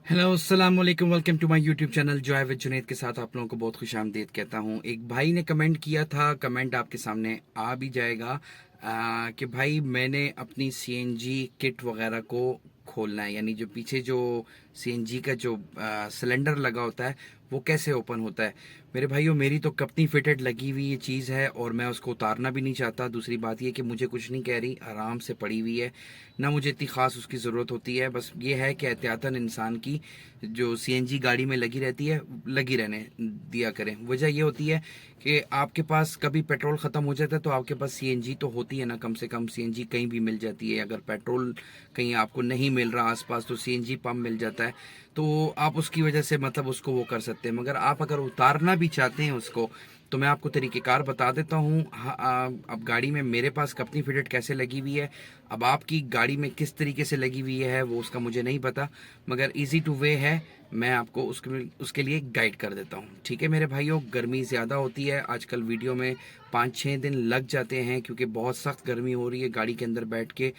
Hello अस्सलाम वालेकुम, welcome to my YouTube channel joy with Junaid के साथ आप लोगों को बहुत खुशामदीद कहता हूँ। एक भाई ने कमेंट किया था, कमेंट आपके सामने आ भी जाएगा कि भाई मैंने अपनी सीएनजी किट वगैरह को खोलना है, यानी जो पीछे जो सीएनजी का जो सिलेंडर लगा होता है वो कैसे ओपन होता है। मेरे भाइयों, मेरी तो कंपनी फिटेड लगी हुई ये चीज़ है और मैं उसको उतारना भी नहीं चाहता। दूसरी बात ये कि मुझे कुछ नहीं कह रही, आराम से पड़ी हुई है, ना मुझे इतनी ख़ास उसकी ज़रूरत होती है। बस ये है कि एहतियातन इंसान की जो सीएनजी गाड़ी में लगी रहती है लगी रहने दिया करें। वजह ये होती है कि आपके पास कभी पेट्रोल ख़त्म हो जाता है तो आपके पास सीएनजी तो होती है ना, कम से कम सीएनजी कहीं भी मिल जाती है। अगर पेट्रोल कहीं आपको नहीं मिल रहा आसपास तो सीएनजी पंप मिल जाता है, तो आप उसकी वजह से मतलब उसको वो कर सकते हैं। मगर आप अगर उतारना भी चाहते हैं उसको तो मैं आपको तरीक़ेकार बता देता हूँ। अब गाड़ी में मेरे पास कंपनी फिटेड कैसे लगी हुई है, अब आपकी गाड़ी में किस तरीके से लगी हुई है वो उसका मुझे नहीं पता, मगर इजी टू वे है। मैं आपको उसके लिए गाइड कर देता हूँ। ठीक है मेरे भाइयों, गर्मी ज़्यादा होती है आजकल, वीडियो में 5-6 दिन लग जाते हैं क्योंकि बहुत सख्त गर्मी हो रही है। गाड़ी के अंदर बैठ के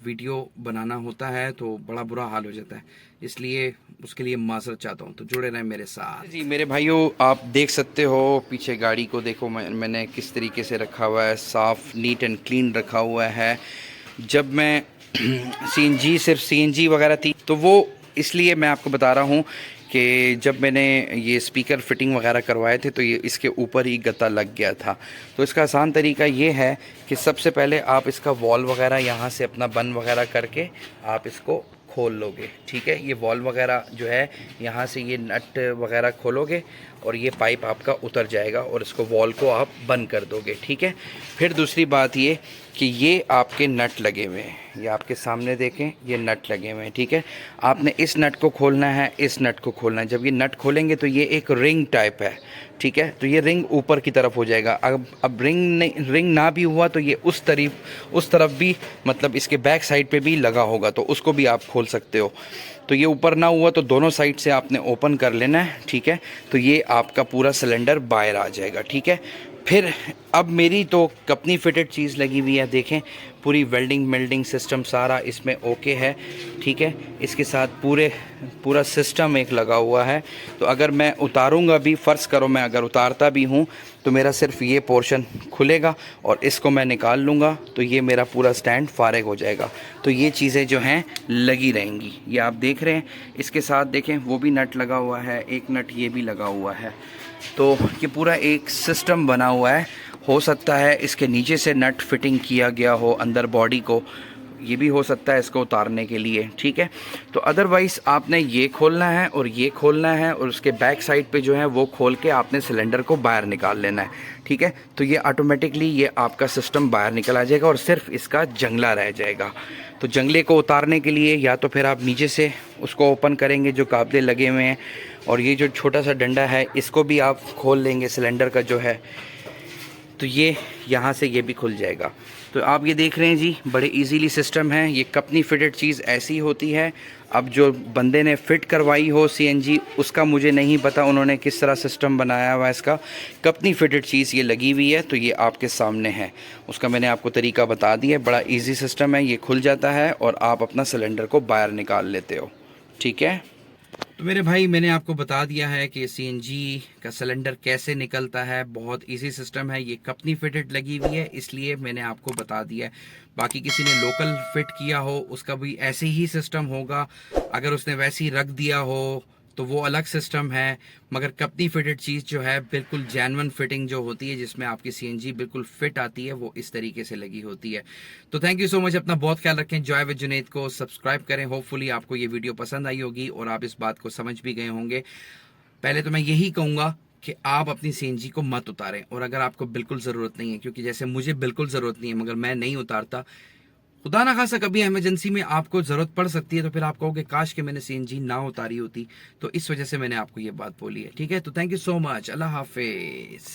वीडियो बनाना होता है तो बड़ा बुरा हाल हो जाता है, इसलिए उसके लिए माजरत चाहता हूँ। तो जुड़े रहें मेरे साथ। जी मेरे भाइयों, आप देख सकते हो पीछे गाड़ी को, देखो मैंने किस तरीके से रखा हुआ है, साफ़ नीट एंड क्लीन रखा हुआ है। जब मैं सीएनजी सिर्फ सीएनजी वगैरह थी तो वो इसलिए मैं आपको बता रहा हूँ कि जब मैंने ये स्पीकर फिटिंग वगैरह करवाए थे तो ये इसके ऊपर ही गत्ता लग गया था। तो इसका आसान तरीका ये है कि सबसे पहले आप इसका वॉल वगैरह यहाँ से अपना बंद वगैरह करके आप इसको खोल लोगे। ठीक है, ये वॉल वगैरह जो है यहाँ से ये नट वगैरह खोलोगे और ये पाइप आपका उतर जाएगा और इसको वॉल को आप बंद कर दोगे। ठीक है, फिर दूसरी बात ये कि ये आपके नट लगे हुए हैं, ये आपके सामने देखें, ये नट लगे हुए हैं। ठीक है, आपने इस नट को खोलना है, इस नट को खोलना है। जब ये नट खोलेंगे तो ये एक रिंग टाइप है। ठीक है, तो ये रिंग ऊपर की तरफ हो जाएगा। अब रिंग ना भी हुआ तो ये उस तरफ भी मतलब इसके बैक साइड पे भी लगा होगा तो उसको भी आप खोल सकते हो। तो ये ऊपर ना हुआ तो दोनों साइड से आपने ओपन कर लेना है। ठीक है, तो ये आपका पूरा सिलेंडर बाहर आ जाएगा। ठीक है, फिर अब मेरी तो कंपनी फिटेड चीज़ लगी हुई है, देखें पूरी वेल्डिंग सिस्टम सारा इसमें ओके है। ठीक है, इसके साथ पूरा सिस्टम एक लगा हुआ है। तो अगर मैं उतारूंगा भी, फ़र्ज़ करो मैं अगर उतारता भी हूँ तो मेरा सिर्फ ये पोर्शन खुलेगा और इसको मैं निकाल लूँगा तो ये मेरा पूरा स्टैंड फारिग हो जाएगा। तो ये चीज़ें जो हैं लगी रहेंगी, ये आप देख रहे हैं। इसके साथ देखें वो भी नट लगा हुआ है, एक नट ये भी लगा हुआ है। तो ये पूरा एक सिस्टम बना हुआ है। हो सकता है इसके नीचे से नट फिटिंग किया गया हो अंदर बॉडी को, ये भी हो सकता है इसको उतारने के लिए। ठीक है, तो अदरवाइज़ आपने ये खोलना है और ये खोलना है और उसके बैक साइड पे जो है वो खोल के आपने सिलेंडर को बाहर निकाल लेना है। ठीक है, तो ये ऑटोमेटिकली ये आपका सिस्टम बाहर निकल आ जाएगा और सिर्फ इसका जंगला रह जाएगा। तो जंगले को उतारने के लिए या तो फिर आप नीचे से उसको ओपन करेंगे जो काबले लगे हुए हैं, और ये जो छोटा सा डंडा है इसको भी आप खोल लेंगे सिलेंडर का जो है, तो ये यहाँ से ये भी खुल जाएगा। तो आप ये देख रहे हैं जी, बड़े इजीली सिस्टम है। ये कंपनी फिटेड चीज़ ऐसी होती है। अब जो बंदे ने फ़िट करवाई हो सीएनजी, उसका मुझे नहीं पता उन्होंने किस तरह सिस्टम बनाया हुआ है इसका। कंपनी फिटेड चीज़ ये लगी हुई है तो ये आपके सामने है, उसका मैंने आपको तरीका बता दिया। बड़ा ईजी सिस्टम है, ये खुल जाता है और आप अपना सिलेंडर को बाहर निकाल लेते हो। ठीक है, तो मेरे भाई मैंने आपको बता दिया है कि सीएनजी का सिलेंडर कैसे निकलता है। बहुत इजी सिस्टम है, ये कंपनी फिटेड लगी हुई है इसलिए मैंने आपको बता दिया है। बाकी किसी ने लोकल फिट किया हो उसका भी ऐसे ही सिस्टम होगा, अगर उसने वैसे ही रख दिया हो तो वो अलग सिस्टम है। मगर कंपनी फिटेड चीज़ जो है बिल्कुल जेन्युइन फिटिंग जो होती है, जिसमें आपकी सीएनजी बिल्कुल फिट आती है, वो इस तरीके से लगी होती है। तो थैंक यू सो मच, अपना बहुत ख्याल रखें। जॉय विद जुनैद को सब्सक्राइब करें। होपफुली आपको ये वीडियो पसंद आई होगी और आप इस बात को समझ भी गए होंगे। पहले तो मैं यही कहूँगा कि आप अपनी सीएनजी को मत उतारें, और अगर आपको बिल्कुल ज़रूरत नहीं है, क्योंकि जैसे मुझे बिल्कुल ज़रूरत नहीं है मगर मैं नहीं उतारता, खुदा ना खासा कभी इमरजेंसी में आपको ज़रूरत पड़ सकती है तो फिर आप कहोगे काश कि मैंने सीएनजी ना उतारी होती। तो इस वजह से मैंने आपको ये बात बोली है। ठीक है, तो थैंक यू सो मच, अल्लाह हाफिज़।